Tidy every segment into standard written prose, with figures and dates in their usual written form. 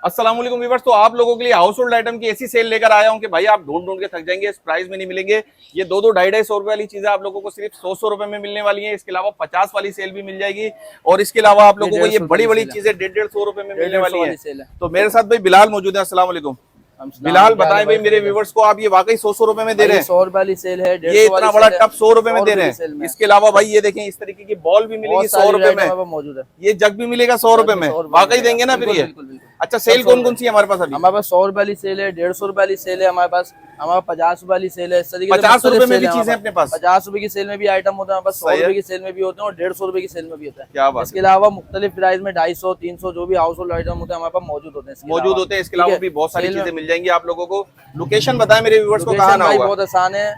अस्सलाम वालेकुम व्यूअर्स। तो आप लोगों के लिए हाउस होल्ड आइटम की ऐसी सेल लेकर आया हूं कि भाई आप ढूंढ ढूंढ के थक जाएंगे, इस प्राइस में नहीं मिलेंगे। ये दो दो ढाई ढाई सौ रुपए वाली चीजें आप लोगों को सिर्फ 100 रुपए में मिलने वाली है। इसके अलावा 50 वाली सेल भी मिल जाएगी और इसके अलावा आप लोगों को ये बड़ी बड़ी चीजें 150-150 रुपए में मिलने वाली है। तो मेरे साथ भाई बिलाल मौजूद है। अस्सलाम वालेकुम बिलाल, बताएं भाई मेरे व्यूवर्स को, आप ये वाकई 100 रुपए में दे रहे हैं? 100 रुपए वाली सेल है, ये इतना बड़ा टप 100 रुपए में दे रहे हैं। इसके अलावा भाई ये देखें, इस तरीके की बॉल भी मिलेगी 100 रुपए में मौजूद है। ये जग भी मिलेगा 100 रुपए में। वाकई देंगे ना फिर ये? अच्छा, सेल कौन कौन सी है हमारे पास अभी? हमारे पास 100 रुपए वाली सेल है, 150 रुपए वाली सेल है, हमारे पास 50 रुपए वाली सेल है। इस तरीके 50 रुपए में भी चीजें अपने पास? 50 रुपए की सेल में भी आइटम होता है हमारे पास, 100 रुपए की सेल में भी होते हैं और 150 रुपए की सेल में भी होता है। क्या बात। इसके अलावा मुख्तलिफ प्राइस में 250, 300 जो भी हाउस होल्ड आइटम होते हैं हमारे पास मौजूद होते हैं। इसके अलावा भी बहुत सारी चीजें मिल जाएंगी आप लोगों को। लोकेशन बताएं मेरे व्यूअर्स को, कहाँ ना होगा? बहुत आसान है,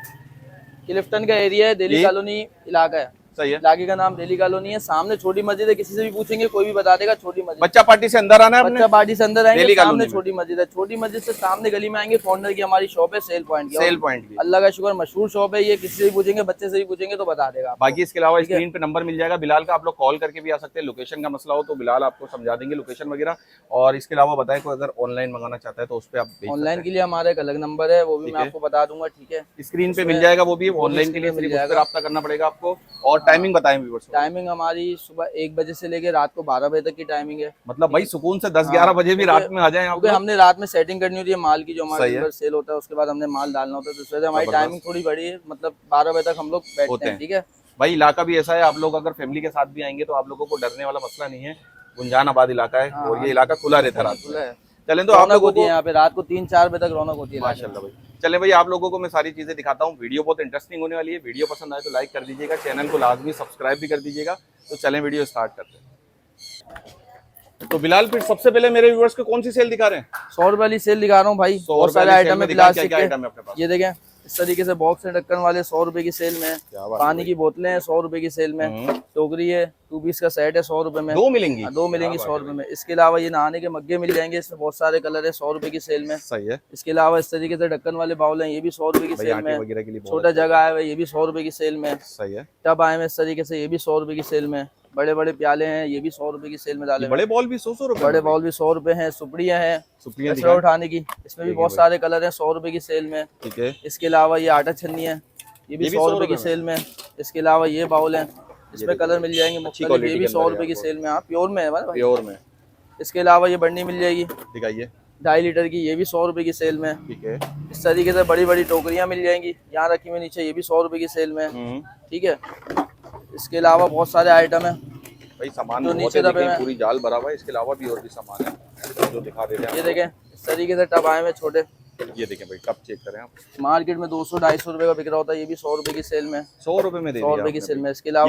क्लिफ्टन का एरिया है, दिल्ली कॉलोनी इलाका है। सही है। इलाके का नाम दिल्ली कॉलोनी है। सामने छोटी मस्जिद है, किसी से भी पूछेंगे कोई भी बता देगा छोटी मस्जिद। बच्चा पार्टी से अंदर आना है, बच्चा पार्टी से अंदर आएंगे, सामने छोटी मस्जिद है। छोटी मस्जिद से सामने गली में आएंगे, कॉर्नर की हमारी शॉप है सेल पॉइंट की। सेल पॉइंट की अल्लाह का शुक्र मशहूर शॉप है ये, किसी से भी पूछेंगे, बच्चे से भी पूछेंगे तो बता देगा। बाकी इसके अलावा स्क्रीन पे नंबर मिल जाएगा बिलाल का, आप लोग कॉल करके भी आ सकते हैं। लोकेशन का मसला हो तो बिलाल आपको समझा देंगे लोकेशन वगैरह। और इसके अलावा बताएं कोई अगर ऑनलाइन मंगाना चाहता है तो उस पर आप ऑनलाइन के लिए हमारा एक अलग नंबर है, वो भी मैं आपको बता दूंगा। ठीक है, स्क्रीन पे मिल जाएगा, वो भी ऑनलाइन के लिए मिल जाएगा, राब्ता करना पड़ेगा आपको। और टाइमिंग बताएं व्यूअर्स। टाइमिंग हमारी सुबह 1 बजे से लेकर रात को 12 बजे तक की टाइमिंग है। मतलब भाई सुकून से 10-11 बजे भी रात में आ जाए। क्योंकि हमने रात में सेटिंग करनी होती है माल की, जो हमारे सेल होता है उसके बाद हमने माल डालना होता है, तो इस वजह से हमारी टाइमिंग थोड़ी बड़ी है। मतलब 12 बजे तक हम लोग बैठते हैं। ठीक है भाई, इलाका भी ऐसा है, आप लोग अगर फैमिली के साथ भी आएंगे तो आप लोगों को डरने वाला मसला नहीं है। गुंजान आबाद इलाका है और ये इलाका खुला रहता है रात में। चलें तो आप लोग होती है यहाँ पे रात को 3-4 बजे तक रौनक होती है माशाल्लाह भाई। चले भाई, आप लोगों को मैं सारी चीजें दिखाता हूँ। वीडियो बहुत इंटरेस्टिंग होने वाली है। वीडियो पसंद आए तो लाइक कर दीजिएगा, चैनल को लाजमी सब्सक्राइब भी कर दीजिएगा। तो चलें वीडियो स्टार्ट करते हैं। तो बिलाल, फिर सबसे पहले मेरे व्यूअर्स को कौन सी सेल दिखा रहे हैं? 100 रुपए वाली सेल दिखा रहा हूँ भाई। बहुत सारे आइटम है। ये देखें, इस तरीके से बॉक्स से ढक्कन वाले 100 रुपए की सेल में। पानी की बोतलें हैं 100 रुपए की सेल में। टोकरी है 2 पीस का सेट है 100 रुपए में। दो मिलेंगी 100 रुपए में। इसके अलावा ये नहाने के मग्गे मिल जाएंगे, इसमें बहुत सारे कलर है 100 रुपए की सेल में। सही है। इसके अलावा इस तरीके से ढक्कन वाले बाउल हैं, ये भी 100 रुपए की सेल में। छोटा जगह आया हुआ है, ये भी 100 रुपए की सेल में। सही है। टब आए हैं इस तरीके से, ये भी 100 रुपए की सेल में। बड़े बड़े प्याले हैं, ये भी 100 रुपए की सेल में डाले। बड़े बॉल भी 100 रुपए? बड़े बॉल भी 100 रुपए हैं। सुपड़ियाँ हैं उठाने की, इसमें भी बहुत सारे कलर हैं 100 रुपए की सेल में। ठीक है। इसके अलावा ये आटा छन्नी है, ये भी 100 रुपए की सेल में। इसके अलावा ये बाउल है, इसमें कलर मिल जाएंगे मुख्तलिफ, ये भी 100 रुपए की सेल में। प्योर में है भाई, प्योर में। इसके अलावा ये बर्नी मिल जाएगी, दिखाइए, 2.5 लीटर की, ये भी 100 रुपए की सेल में। ठीक है। इस तरीके से बड़ी बड़ी टोकरियां मिल जाएंगी, यहाँ रखी हुई नीचे, ये भी 100 रुपए की सेल में। ठीक है। इसके अलावा बहुत सारे आइटम है भाई, सामान जो नीचे पूरी जाल भरा हुआ है। इसके अलावा भी और भी सामान है जो दिखा दे रहे हैं। ये देखें, इस तरीके से टब आए हुए छोटे। ये देखें भाई, कप चेक करें आप। मार्केट में 200-250 रुपए का बिक रहा होता है, ये भी 100 रुपए की सेल में। 100 रुपए में 100 रुपए की सेल में। इसके अलावा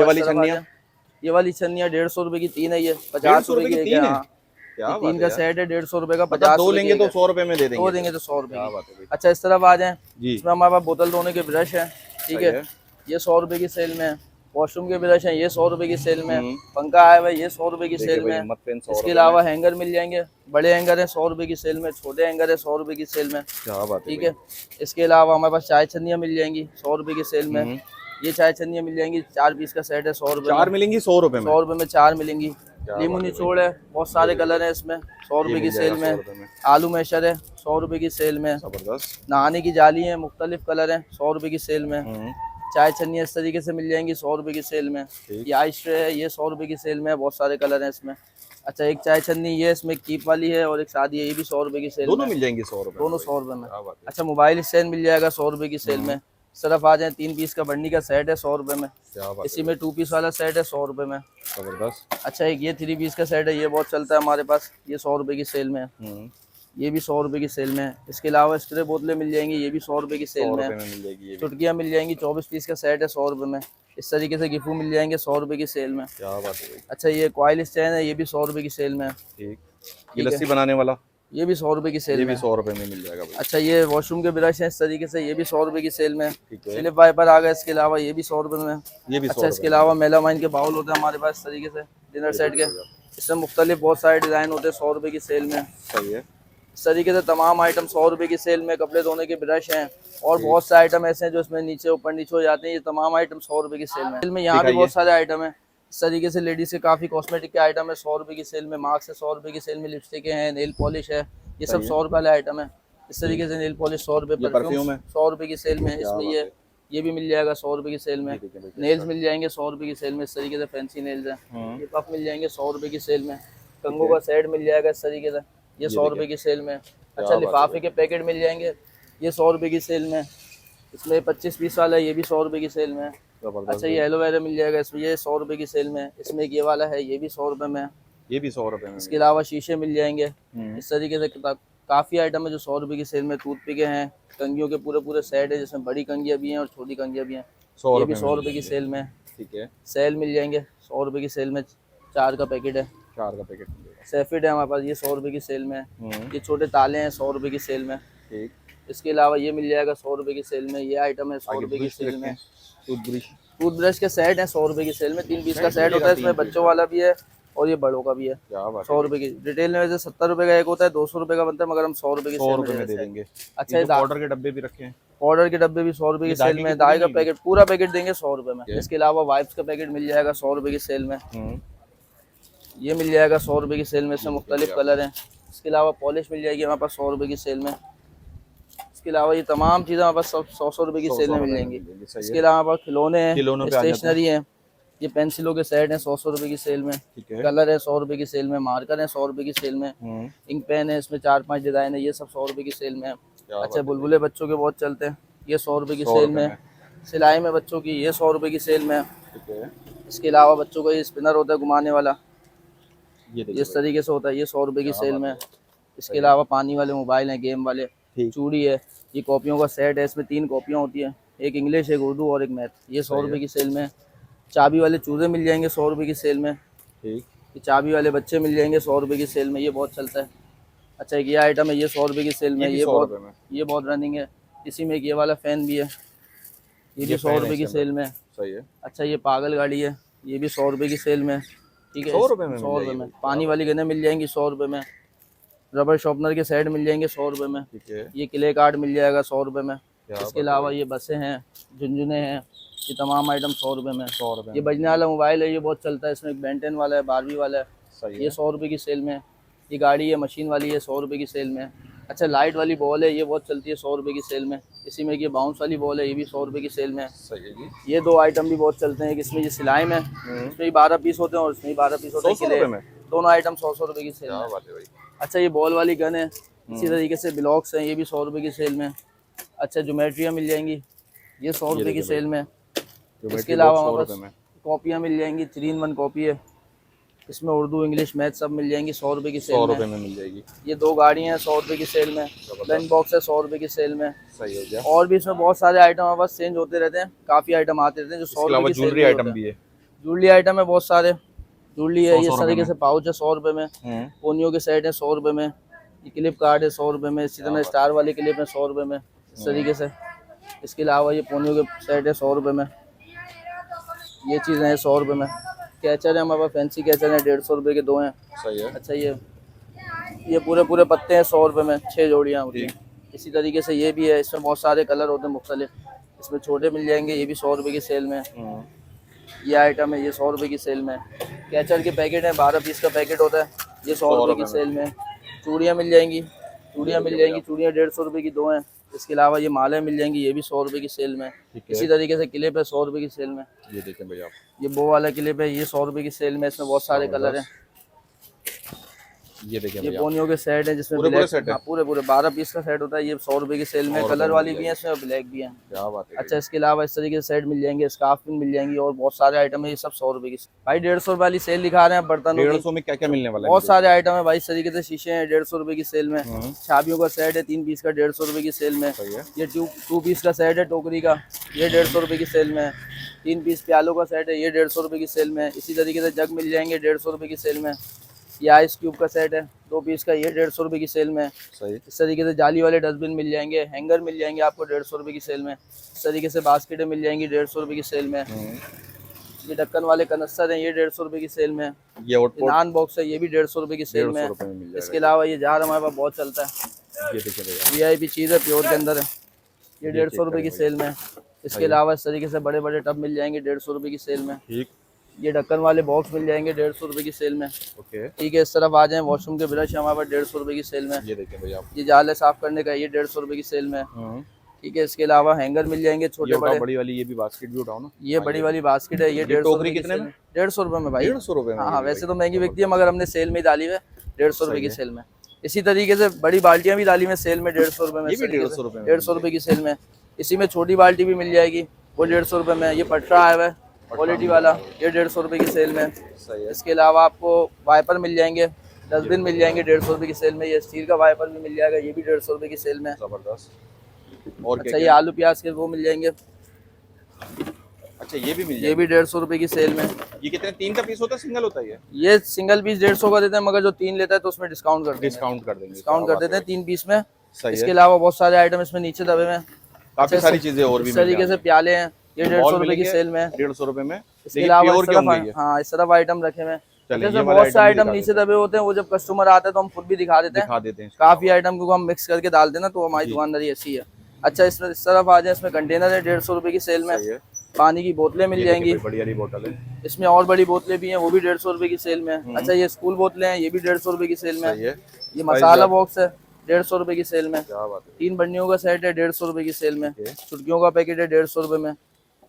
ये वाली छन्नियाँ 150 रुपए की 3 है, ये 50 रुपए की 3 का सेट है 150 रुपए का। 50 दो लेंगे तो 100 रुपए में दे देंगे। दो देंगे तो 100 रुपए। अच्छा, इस तरफ आ जाए, इसमें हमारे पास बोतल धोने के ब्रश है। ठीक है, ये 100 रुपए की सेल में। वॉशरूम के ब्रश हैं, ये 100 रुपए की सेल में। पंखा आया हुआ है, ये 100 रुपए की सेल में। इसके अलावा हैंगर मिल जाएंगे, बड़े हैंगर है 100 रुपए की सेल में, छोटे हैंगर है 100 रुपए की सेल में। ठीक है। इसके अलावा हमारे पास चाय छन्नियाँ मिल जाएंगी 100 रुपए की सेल में। ये चाय छन्नियाँ मिल जाएंगी, 4 पीस का सेट है 100 रुपए। 4 मिलेंगी 100 रुपए में? 100 रुपए में 4 मिलेंगी। लीमू निचोड़ है, बहुत सारे कलर है इसमें, 100 रुपए की सेल में। आलू मैशर है 100 रुपए की सेल में। नहाने की जाली है, मुख्तलिफ कलर है 100 रुपए की सेल में। चाय छन्नी इस तरीके से मिल जाएंगी 100 रुपए की सेल में। ये आइस ट्रे है, ये 100 रुपए की सेल में, बहुत सारे कलर हैं इसमें। अच्छा, एक चाय छन्नी ये इसमें कीप वाली है और एक सादी है, ये भी 100 रुपए की सेल। दोनों मिल जाएंगी 100 रुपए, दोनों 100 रुपए में। अच्छा, मोबाइल स्टैंड मिल जाएगा 100 रुपए की सेल में। सिर्फ आ जाए, 3 पीस का बर्नी का सेट है 100 रुपए में। इसी में 2 पीस वाला सेट है 100 रुपए में। जबरदस्त। अच्छा, एक ये 3 पीस का सेट है, ये बहुत चलता है हमारे पास, ये 100 रुपए की सेल में। ये भी 100 रुपए की सेल में है। इसके अलावा स्प्रे बोतलें मिल जाएंगी, ये भी 100 रुपए की सेल में है। चुटकियाँ मिल जाएंगी, 24 पीस का सेट है 100 रुपए में। इस तरीके से गिफ्ट मिल जाएंगे 100 रुपए की सेल में। क्या बात है। अच्छा, ये कॉइल स्टैंड है, ये भी 100 रुपए की सेल में है। ठीक। ये लस्सी बनाने वाला, ये भी 100 रुपए की सेल में, 100 रुपए में मिल जाएगा। अच्छा, ये वॉशरूम के ब्रश है इस तरीके से, ये भी 100 रुपए की सेल में। स्लिप वाइपर आ गया, इसके अलावा ये भी 100 रुपए में, ये भी। अच्छा, इसके अलावा मेलामाइन के बाउल होते हैं हमारे पास इस तरीके से डिनर सेट के, इसमें मुख्तलिफ बहुत सारे डिजाइन होते हैं 100 रुपए की सेल में। सही है। इस तरीके से तमाम आइटम 100 रुपए की सेल में। कपड़े धोने के ब्रश हैं और बहुत से आइटम ऐसे हैं जो इसमें नीचे ऊपर नीचे हो जाते हैं, ये तमाम आइटम 100 रुपए की सेल में। यहाँ भी बहुत सारे आइटम है, इस तरीके से लेडीज के काफी कॉस्मेटिक के आइटम है 100 रुपए की सेल में, मास्क है 100 रुपए की सेल में, लिपस्टिक है, नेल पॉलिश है, ये सब 100 रुपए वाले आइटम है। इस तरीके से नेल पॉलिश 100 रुपए, परफ्यूम 100 रुपए की सेल में, इसमें ये भी मिल जाएगा 100 रुपए की सेल में। नेल्स मिल जाएंगे 100 रुपए की सेल में, इस तरीके से फैंसी नेल्स है। ये कप मिल जाएंगे 100 रुपए की सेल में। कंगो का सेट मिल जाएगा इस तरीके से, ये 100 रुपए की सेल में। अच्छा, लिफाफे के पैकेट मिल जाएंगे, ये 100 रुपए की सेल में। इसमें 25 पीस वाला है, ये भी 100 रुपए की सेल में। अच्छा, ये एलोवेरा मिल जाएगा इसमें, ये 100 रुपए की सेल में। इसमें ये वाला है, ये भी 100 रुपए में, ये भी 100 रुपए में। इसके अलावा शीशे मिल जाएंगे इस तरीके से। काफ़ी आइटम है जो 100 रुपए की सेल में। टूथपिक हैं, कंघियों के पूरे सेट है, जिसमें बड़ी कंघियाँ भी हैं और छोटी कंघियाँ भी हैं, ये भी 100 रुपए की सेल में। ठीक है, सेल मिल जाएंगे 100 रुपए की सेल में, 4 का पैकेट है, 4 का पैकेट मिलेगा। सैफिड है हमारे पास, ये 100 रुपए की सेल में। ये छोटे ताले हैं 100 रुपए की सेल में। ठीक, इसके अलावा ये मिल जाएगा 100 रुपए की सेल में, ये आइटम है 100 रुपए की सेल में। टूथब्रश के सेट हैं 100 रुपए की सेल में, 3 पीस का सेट होता है, इसमें बच्चों वाला भी है और ये बड़ों का भी है। 100 रुपए की रिटेल में वैसे 70 रुपए का एक होता है, 200 रुपए का बनता है, मगर हम 100 रुपए की सेल में दे देंगे। अच्छा, पाउडर के डब्बे भी रखे हैं, पाउडर के डब्बे भी 100 रुपए की सेल में। दाई का पैकेट पूरा पैकेट देंगे 100 रुपए में। इसके अलावा वाइप्स का पैकेट मिल जाएगा 100 रुपए की सेल में, ये मिल जाएगा 100 रुपए की सेल में। इसमें मुख्तलिफ कलर हैं। इसके अलावा पॉलिश मिल जाएगी हमारे पास 100 रुपए की सेल में। इसके अलावा ये तमाम चीज़ें हमारे पास 100 रुपए की सेल में मिल जाएंगी। इसके अलावा हमारे पास खिलौने हैं, स्टेशनरी हैं, ये पेंसिलों के सेट हैं 100 रुपए की सेल में। कलर है 100 रुपए की सेल में, मार्कर है 100 रुपए की सेल में, इंक पेन है, इसमें 4-5 डिजाइन है, ये सब 100 रुपए की सेल में है। अच्छा, बुलबुले बच्चों के बहुत चलते हैं, ये 100 रुपए की सेल में। सिलाई में बच्चों की ये 100 रुपए की सेल में। इसके अलावा बच्चों का ये स्पिनर होता है घुमाने वाला, ये इस तरीके से होता है, ये 100 रुपए की सेल में। इसके अलावा पानी वाले मोबाइल हैं, गेम वाले, चूड़ी है, ये कॉपियों का सेट है, इसमें 3 कॉपियाँ होती हैं, एक इंग्लिश, एक उर्दू और एक मैथ, ये 100 रुपए की सेल में। चाबी वाले चूजे मिल जाएंगे 100 रुपए की सेल में। ये चाबी वाले बच्चे मिल जाएंगे 100 रुपए की सेल में, ये बहुत चलता है। अच्छा, ये आइटम है, ये 100 रुपए की सेल में, ये बहुत रनिंग है। इसी में ये वाला फैन भी है, ये भी 100 रुपए की सेल में। सही है। अच्छा, ये पागल गाड़ी है, ये भी 100 रुपए की सेल में। ठीक है, 100 रुपए में, 100 रुपए में। पानी वाली गनें मिल जाएंगी 100 रुपए में। रबर शॉर्पनर के सेट मिल जाएंगे 100 रुपए में। ये क्ले कार्ड मिल जाएगा 100 रुपए में। इसके अलावा ये बसें हैं, झुनझुने हैं, ये तमाम आइटम 100 रुपए में। 100 रुपए। ये बजने वाला मोबाइल है, ये बहुत चलता है, इसमें एक बेंटेन वाला है, बारबी वाला है, ये 100 रुपए की सेल में। ये गाड़ी है मशीन वाली है 100 रुपए की सेल में। अच्छा, लाइट वाली बॉल है, ये बहुत चलती है 100 रुपए की सेल में। इसी में ये बाउंस वाली बॉल है, ये भी 100 रुपए की सेल में। ये 2 आइटम भी बहुत चलते हैं, इसमें ये सिलाई में, इसमें 12 पीस होते हैं और इसमें 12 पीस होते हैं, दोनों आइटम 100 रुपए की सेल में। अच्छा, ये बॉल वाली गन है, इसी तरीके से ब्लॉक्स हैं, ये भी 100 रुपए की सेल में। अच्छा, ज्योमेट्रियाँ मिल जाएंगी, ये 100 रुपए की सेल में। इसके अलावा हमारे पास कॉपियाँ मिल जाएंगी, 3 in 1 कॉपी है, इसमें उर्दू, इंग्लिश, मैथ सब मिल जाएंगी 100 रुपए की सेल में। 100 रुपए में मिल जाएगी। ये 2 गाड़ियाँ हैं 100 रुपए की सेल में। लंच बॉक्स है 100 रुपए की सेल में। सही हो गया। और भी इसमें बहुत सारे आइटम हमारे पास चेंज होते रहते हैं, काफ़ी आइटम आते रहते हैं जो 100 रुपए की सेल में। ज्वेलरी आइटम भी है, ज्वेलरी आइटम है बहुत सारे। ज्वेलरी है, ये इस तरीके से पाउच है 100 रुपए में। पोनियो के सेट है 100 रुपए में। ये क्लिप कार्ड है 100 रुपए में। इसी तरह स्टार वाली क्लिप है 100 रुपए में, इस तरीके से। इसके अलावा ये पोनियो के सेट है 100 रुपए में। ये चीज़ें हैं 100 रुपए में। कैचर है हमारे पास, फैंसी कैचर है 150 रुपए के 2 हैं। सही है। अच्छा, ये पूरे पत्ते हैं 100 रुपए में, 6 जोड़ियाँ होती हैं। इसी तरीके से ये भी है, इसमें बहुत सारे कलर होते हैं मुख्तलिफ। इसमें छोटे मिल जाएंगे, ये भी 100 रुपए की सेल में। ये आइटम है, ये 100 रुपए की सेल में। कैचर के पैकेट हैं, 12 पीस का पैकेट होता है, ये 100 रुपए की सेल में। चूड़ियाँ मिल जाएंगी, चूड़ियाँ 150 रुपए की 2 हैं। इसके अलावा ये मालें मिल जाएंगी, ये भी 100 रुपए की सेल में। इसी तरीके से क्लिप है 100 रुपए की सेल में। ये देखें भैया आप, ये बो वाला क्लिप है, ये 100 रुपए की सेल में। इसमें बहुत सारे कलर हैं। ये देखिए ये पोनियो के सेट है, जिसमें पूरे सेट है। पूरे 12 पीस का सेट होता है, ये 100 रुपए की सेल में। कलर वाली भी है इसमें और ब्लैक भी है। क्या बात है। अच्छा, इसके अलावा इस तरीके से सेट मिल जाएंगे, स्कार्फ पिन मिल जाएंगी और बहुत सारे आइटम है, ये सब 100 रुपए की। भाई 150 रुपए वाली सेल दिखा रहे हैं बर्तनों की। 150 में क्या क्या मिलने वाला है? बहुत सारे आइटम है भाई, इस तरीके से शीशे हैं 150 रुपए की सेल में। चाबियों का सेट है 3 पीस का 150 रुपए की सेल में। ये 2 पीस का सेट है टोकरी का, ये 150 रुपए की सेल में। 3 पीस प्यालों का सेट है, ये 150 रुपए की सेल में। इसी तरीके से जग मिल जाएंगे 150 रुपए की सेल में। ये आइस क्यूब का सेट है 2 पीस का, ये 150 रुपए की सेल में। सही। इस तरीके से जाली वाले डस्टबिन मिल जाएंगे, हैंगर मिल जाएंगे आपको 150 रुपए की सेल में। इस तरीके से बास्केटें मिल जाएंगी 150 रुपए की सेल में। ये ढक्कन वाले कनस्तर हैं, ये 150 रुपए की सेल में। ये नान बॉक्स है, ये भी 150 रुपए की सेल में। इसके अलावा ये जार हमारे पास बहुत चलता है, ये देखिए भैया, VIP चीज़ है, प्योर के अंदर है, ये 150 रुपए की सेल में। इसके अलावा इस तरीके से बड़े बड़े टब मिल जाएंगे 150 रुपए की सेल में। ठीक। ये ढक्कन वाले बॉक्स मिल जाएंगे 150 रुपए की सेल में। ओके, ठीक है, इस तरफ आ जाएं, वॉशरूम के ब्रश है हमारे पास 150 रुपए की सेल में। ये देखिए भाई आप। ये जाल है साफ करने का, ये 150 रुपए की सेल में। ठीक है, इसके अलावा हैंगर मिल जाएंगे ये छोटे उठाओ बड़े। बड़ी वाली, ये भी बास्केट भी उठाओ ना। ये बड़ी वाली बास्केट है, ये 150 टोकरी रुपए की कितने सेल में? में। 150 रुपए में भाई। 150 रुपए में? हाँ, वैसे तो महंगी बिकती है मगर हमने सेल में ही डाली है 150 रुपए की सेल में। इसी तरीके से बड़ी बाल्टियां भी डाली में सेल में 150 रुपए में। ये भी 150 रुपए में? 150 रुपए की सेल में। इसी में छोटी बाल्टी भी मिल जाएगी, वो 150 रुपए में। ये पटरा आया है क्वालिटी वाला, ये 150 रुपए की सेल में। सही है। इसके अलावा आपको वाइपर मिल जाएंगे, डस्टबिन मिल जाएंगे 150 रुपए की सेल में। ये स्टील का वाइपर भी मिल जाएगा, ये भी 150 रुपए की सेल में। जबरदस्त। और अच्छा, ये आलू प्याज के वो मिल जाएंगे, अच्छा ये भी मिल ये जाएगा। भी 150 रुपए की सेल में। ये कितने, 3 का पीस होता है, सिंगल होता है ये? ये सिंगल पीस 150 का देते हैं, मगर जो 3 लेता है तो उसमें डिस्काउंट कर देंगे। डिस्काउंट कर देंगे। डिस्काउंट कर देते हैं 3 पीस में। सही इसके है। अलावा बहुत सारे आइटम इसमें नीचे दबे में, काफी सारी चीजें और भी इस तरीके से प्याले हैं, ये 150 रुपए की सेल में। 150 रुपए में। इसके अलावा प्योर इस के तरफ होंगे ये? हाँ, इस तरफ आइटम रखे हुए हैं। चलिए, जैसे ये वाले बहुत से आइटम भी आइटम दिखा नीचे दबे होते हैं, वो जब कस्टमर आते हैं तो हम खुद भी दिखा देते हैं। दिखा देते हैं। काफी आइटम को हम मिक्स करके डाल देना, तो हमारी दुकानदारी ऐसी है। अच्छा, इसमें इस तरफ आ जाए, इसमें कंटेनर है 150 रुपए की सेल में। सही है। पानी की बोतलें मिल जाएंगी, बड़ी वाली बोतल है। इसमें और बड़ी बोतलें भी हैं, वो भी 150 रुपए की सेल में। अच्छा, ये स्कूल बोतलें हैं, ये भी 150 रुपए की सेल में। सही है। ये मसाला बॉक्स है 150 रुपए की सेल में। क्या बात है। 3 बर्नियों का सेट है 150 रुपए की सेल में। चुटकियों का पैकेट है 150 रुपए में।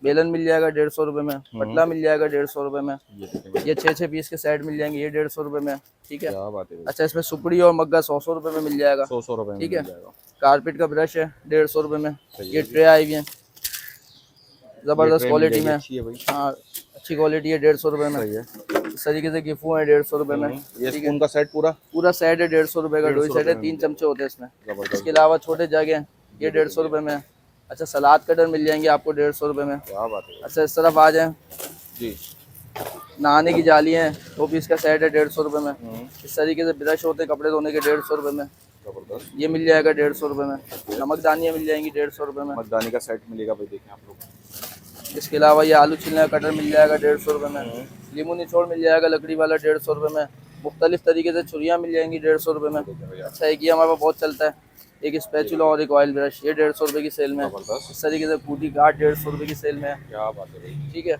बेलन मिल जाएगा 150 रुपए में। पटला मिल जाएगा 150 रुपए में। ये 6-6 पीस के सेट मिल जाएंगे, ये 150 रुपए में। ठीक है। क्या बात है। अच्छा, इसमें सुपड़ी और मग्गा 100 रुपए में मिल जाएगा। 100 रुपए में ठीक है। मिल जाएगा। कारपेट का ब्रश है 150 रुपए में। ये ट्रे आई हुई है जबरदस्त क्वालिटी में। अच्छी है भाई। हाँ, अच्छी क्वालिटी है 150 रुपए में। सही है। इस तरीके से गिफू है 150 रुपए में। ये स्पून का सेट पूरा सेट है 150 रुपए का। 2 सेट है, 3 चमचे होते हैं इसमें। इसके अलावा छोटे जग हैं, ये 150 रुपए में। अच्छा, सलाद कटर मिल जाएंगे आपको 150 रुपए में। क्या बात है। अच्छा, इस तरफ आ जाएं, जी। नहाने की जाली है 2 पीस का सेट है 150 रुपए में। इस तरीके से ब्रश होते हैं कपड़े धोने के 150 रुपए में। जबरदस्त। ये मिल जाएगा 150 रुपए में। नमकदानियाँ मिल जाएंगी 150 रुपए में। मर्दानी का सेट मिलेगा भाई, देखें आप लोग। इसके अलावा ये आलू छीलने का कटर मिल जाएगा 150 रुपए में। लीमू निचोड़ मिल जाएगा लकड़ी वाला 150 रुपए में। मुख्तलिफ तरीके से छुरियाँ मिल जाएंगी 150 रुपए में। अच्छा, एक ये हमारे पास बहुत चलता है, एक स्पैचुला और एक ऑयल ब्रश, ये 150 रुपए की सेल में। इस तरीके से कूटी काट 150 रुपए की सेल में। क्या बात है भाई। ठीक है।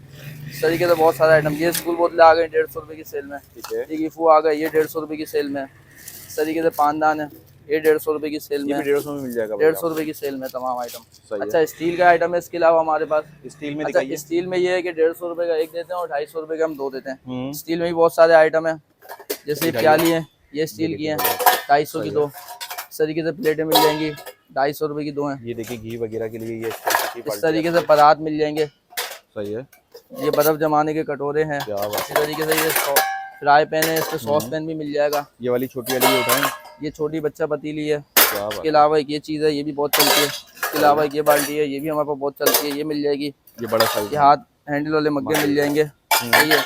इस तरीके से बहुत सारे आइटम। ये स्कूल बोतलें आ गई 150 रुपए की सेल में। ठीक है। ये गिफू आ गए, ये 150 रुपए की सेल में। इस तरीके से पानदान है, ये 150 रुपए की सेल में। 150 में मिल जाएगा। 150 रुपए की सेल में तमाम आइटम। सही है। अच्छा, स्टील का आइटम है इसके अलावा हमारे पास। स्टील में अच्छा, दिखाइए। स्टील में ये है कि 150 रुपए का एक देते हैं और 250 रुपए का हम 2 देते हैं। स्टील में भी बहुत सारे आइटम है, जैसे ये प्याली है, ये स्टील की है 250 की 2। इस तरीके से प्लेटें मिल जाएंगी 250 रुपए की 2 हैं। ये देखिए घी वगैरह के लिए ये इस तरीके से परात मिल जाएंगे। सही है। ये बर्फ जमाने के कटोरे हैं। क्या बात इसी तरीके से ये फ्राई पैन है, इस पर सॉस पैन भी मिल जाएगा। ये वाली छोटी वाली ये उठाएं। ये छोटी बच्चा पतीली है। क्या बात। इसके अलावा एक ये चीज़ है, ये भी बहुत चलती है। इसके अलावा एक ये बाल्टी है, ये भी हमारे पास बहुत चलती है, ये मिल जाएगी। ये बड़ा साइज। ये हाथ हैंडल वाले मग्गे मिल जाएंगे। सही है।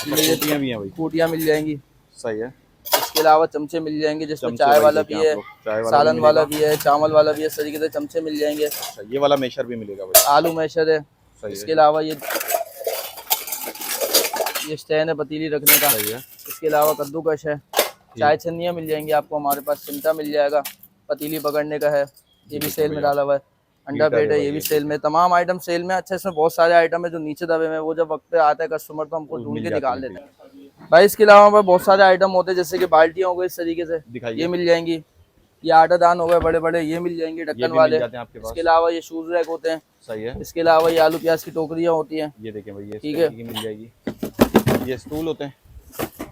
ये भी हैं भाई। कूटियाँ मिल जाएंगी। सही है। इसके अलावा चमचे मिल जाएंगे, जिसमें चमचे चाय भाई वाला देखें भी आप है, लोग, चाय वाला सालन भी वाला मिलेगा। भी है, चावल वाला भी है। इस तरीके से चमचे मिल जाएंगे। अच्छा, ये वाला मेशर भी मिलेगा भाई। आलू मैशर है। सही इसके है। अलावा ये स्टैंड है पतीली रखने का। सही है। इसके अलावा कद्दूकश है। चाय छन्नियाँ मिल जाएंगी आपको हमारे पास। चिमटा मिल जाएगा, पतीली पकड़ने का है, ये भी सेल में डाला हुआ है। अंडा पेट है, ये भी सेल में। तमाम आइटम सेल में। अच्छा, इसमें बहुत सारे आइटम है जो नीचे दबे हुए हैं, वो जब वक्त पे आता है कस्टमर तो हमको ढूंढ के निकाल देते हैं भाई। इसके अलावा हमारे बहुत सारे आइटम होते हैं, जैसे कि बाल्टियाँ हो गई इस तरीके से, दिखाइए। ये मिल जाएंगी। ये आटा दान हो गए बड़े बड़े, ये मिल जाएंगे ढक्कन वाले। इसके अलावा ये शूज रैक होते हैं। सही है। इसके अलावा ये आलू प्याज की टोकरियाँ होती हैं। ये देखें भाई, ये ठीक है। मिल जाएगी। ये स्टूल होते हैं, बड़े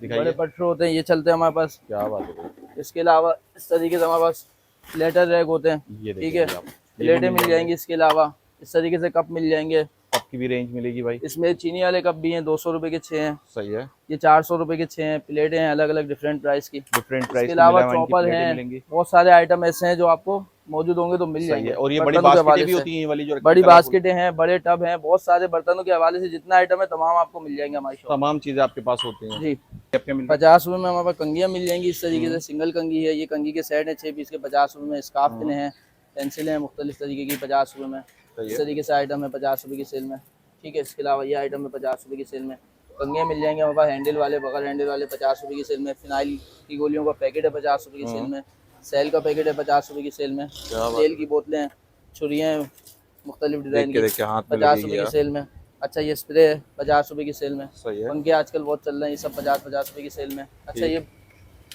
दिखाइए। पटरे होते हैं, ये चलते हैं हमारे पास। क्या बात है भाई। इसके अलावा इस तरीके से हमारे पास प्लेटर रैक होते हैं। ये ठीक है। देखिए आप। प्लेटें मिल जाएंगी। इसके अलावा इस तरीके से कप मिल जाएंगे। कप की भी रेंज मिलेगी भाई। इसमें चीनी वाले कप भी हैं, 200 रुपए के 6 हैं। सही है। ये 400 रुपए के 6 हैं। प्लेटें हैं अलग अलग डिफरेंट प्राइस की। Different price. इसके अलावा चॉपर हैं, बहुत सारे आइटम ऐसे हैं जो आपको मौजूद होंगे तो मिल जाएंगे। और ये बड़ी बर्तनों के बास्केटें हवाले भी से। होती हैं, ये वाली जो रखी बड़ी हैं, बास्केटें हैं, बड़े टब हैं, बहुत सारे बर्तनों के हवाले से जितना आइटम है तमाम आपको मिल जाएंगे हमारी शॉप। तमाम चीजें आपके पास होती हैं जी। आपके मिल 50 रुपए में हमारे पास कंघियाँ मिल जाएंगी। इस तरीके से सिंगल कंघी है, ये कंघी के सेट है 6 पीस के 50 रुपए में। स्कार्फ पिन है, पेंसिलें हैं मुख्तलिफ तरीके की 50 रुपए में। इस तरीके से आइटम है 50 रुपए की सेल में। ठीक है। इसके अलावा ये आइटम है 50 रुपए की सेल में। कंघे मिल जाएंगे हमारे पास हैंडल वाले, बगैर हैंडल वाले 50 रुपए की सेल में। फिनाइल की गोलियों का पैकेट है 50 रुपए की सेल में। सेल का पैकेट है 50 रुपए की सेल में। तेल की बोतलें हैं, छुरियाँ हैं, मुख्तलिफ डिजाइन देख के हाथ में 50 लगेगी रुपए की यार। सेल में। अच्छा ये स्प्रे है 50 रुपए की सेल में। सही है। उनके आजकल बहुत चल रहे हैं ये सब 50 रुपए की सेल में। अच्छा ये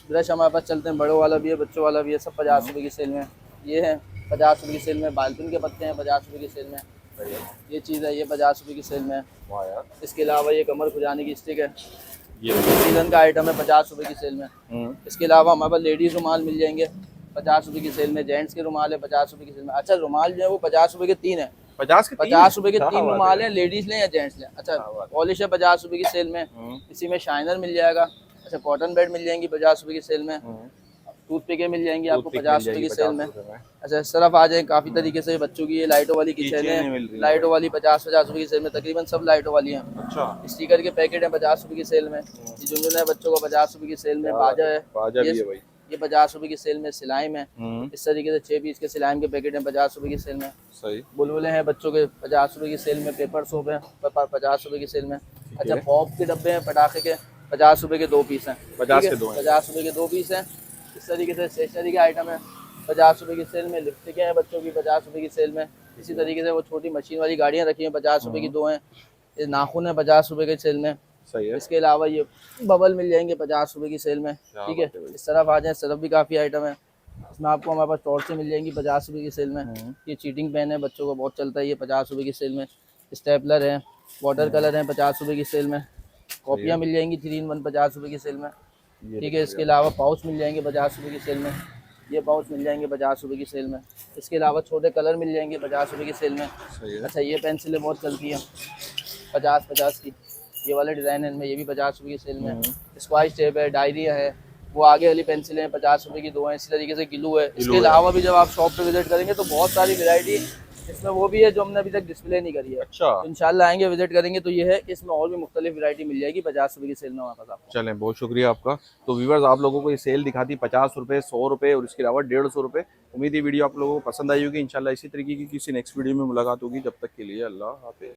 ब्रश हमारे पास चलते हैं, बड़ों वाला भी है बच्चों वाला भी है, सब 50 रुपए की सेल में। ये है 50 रुपए की सेल में। बालपिन के पत्ते हैं 50 रुपए की सेल में। सही है। ये चीज़ है ये 50 रुपए की सेल में। वाह यार। इसके अलावा ये कमर खुजाने की स्टिक है, ये सीजन का आइटम है 50 रुपए की सेल में। इसके अलावा हमारे पास लेडीज रुमाल मिल जाएंगे 50 रुपए की सेल में। जेंट्स के रुमाल है 50 रुपए की सेल में। अच्छा रुमाल जो है वो 50 रुपए के 3 है। 50 रुपए के 3 रुमाल है, लेडीज लें या जेंट्स लें। अच्छा पॉलिश है 50 रुपए की सेल में। इसी में शाइनर मिल जाएगा। अच्छा कॉटन बेड मिल जाएंगी 50 रुपए की सेल में। टूथपिकें मिल जाएंगी आपको 50 रुपए की सेल में। अच्छा इस तरफ आ जाए, काफी तरीके से बच्चों की ये लाइटों वाली किचन है, लाइटों वाली 50 रुपए की सेल में। तकरीबन सब लाइटों वाली हैं। अच्छा स्टिकर के पैकेट है 50 रुपए की सेल में। ये झुनझुना है बच्चों का 50 रुपए की सेल में। बाजा है, बाजा भी है भाई, ये 50 रुपए की सेल में। सिलाइम है, इस तरीके से 6 पीस के सिलाइम के पैकेट हैं 50 रुपए की सेल में। सही। बुलबुलें हैं बच्चों के 50 रुपए की सेल में। पेपर सोप है 50 रुपए की सेल में। अच्छा पॉप के डब्बे हैं पटाखे के 50 रुपए के 2 पीस हैं। 50 के 2 हैं। 50 रुपए के 2 पीस हैं। इस तरीके से स्टेशनरी के आइटम है 50 रुपए की सेल में। लिपस्टिकें हैं बच्चों की 50 रुपए की सेल में। इसी तरीके से वो छोटी मशीन वाली गाड़ियाँ रखी हैं 50 रुपए की 2 हैं। ये नाखून है 50 रुपए के सेल में। सही है। इसके अलावा ये बबल मिल जाएंगे 50 रुपए की सेल में। ठीक है इस तरफ आ जाए, इस तरफ भी काफ़ी आइटम है। इसमें आपको हमारे पास टॉर्चें मिल जाएंगी 50 रुपए की सेल में। ये चीटिंग पेन है बच्चों को बहुत चलता है, ये 50 रुपए की सेल में। स्टेपलर है, वाटर कलर है 50 रुपए की सेल में। कॉपियाँ मिल जाएंगी 3 in 1 50 रुपए की सेल में। ठीक है इसके अलावा पाउच मिल जाएंगे 50 रुपए की सेल में। ये पाउच मिल जाएंगे 50 रुपए की सेल में। इसके अलावा छोटे कलर मिल जाएंगे 50 रुपए की सेल में। अच्छा ये पेंसिलें बहुत चलती हैं 50 की, ये वाले डिज़ाइन है इनमें, ये भी 50 रुपए की सेल में। स्क्वाइच टेप है, डायरिया है, वो आगे वाली पेंसिलें हैं 50 रुपए की 2 हैं। इसी तरीके से ग्लू है। इसके अलावा भी जब आप शॉप पे विजिट करेंगे तो बहुत सारी वैरायटी इसमें वो भी है जो हमने अभी तक डिस्प्ले नहीं करी है। अच्छा तो इंशाल्लाह आएंगे विजिट करेंगे तो ये है कि इसमें और भी मुख्तलिफ वैरायटी मिल जाएगी 50 रुपए की सेल में हमारे पास आपको। चलें, बहुत शुक्रिया आपका। तो व्यूवर्स आप लोगों को ये सेल दिखाती 50 रुपये, 100 रुपये और इसके अलावा 150 रुपये। उम्मीद है वीडियो आप लोगों को पसंद आई होगी। इंशाल्लाह इसी तरीके की किसी नेक्स्ट वीडियो में मुलाकात होगी। जब तक के लिए अल्लाह हाफिज़।